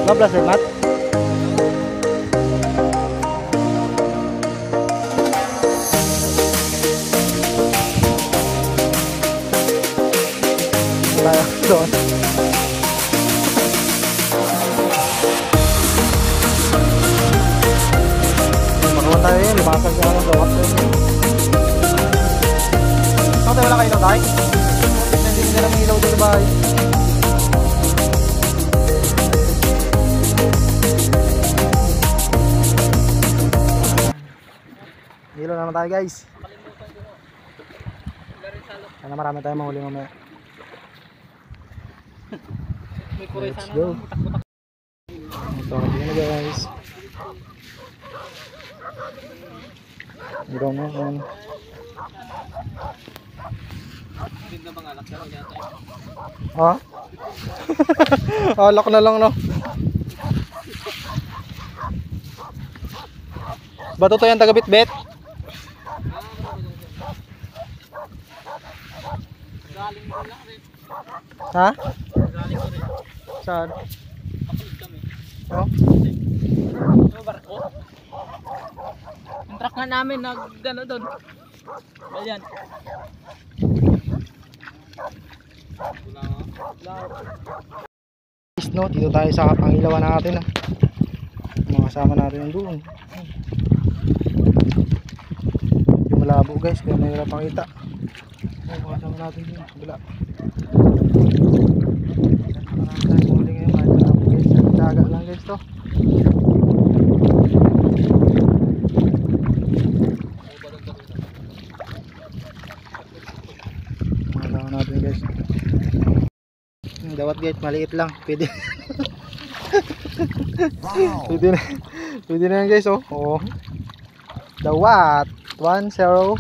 12 eh, Mat? Tayo doon. Makawan tayo yun, lumakas siya ng lawat tayo yun. Saan tayo wala kayo ilaw tayo? Hindi nila may ilaw dito sa bahay. Ilaw naman tayo guys. Sana marami tayong mahuli mamaya. Let's go. Ito na guys. Ilaw na yan. Ha? Alak na lang no. Bato to yan taga Bitbit. Ha? Saan? Oh? Ano barko? Yung truck nga namin nag-ano doon. Ayan. No, dito tayo sa pangilawan natin. Mga kasama natin yung doon. Yung malabo guys, kaya mahirap pakita. Mga kasama natin yun, kabila. Tayo muli ngayon, kahit malabo guys. Daga lang guys to. Mga kasama natin guys. Dawat guys, maliit lang. Pwede. Wow. Pwede na yan guys oh. Oh. Dawat 1-0.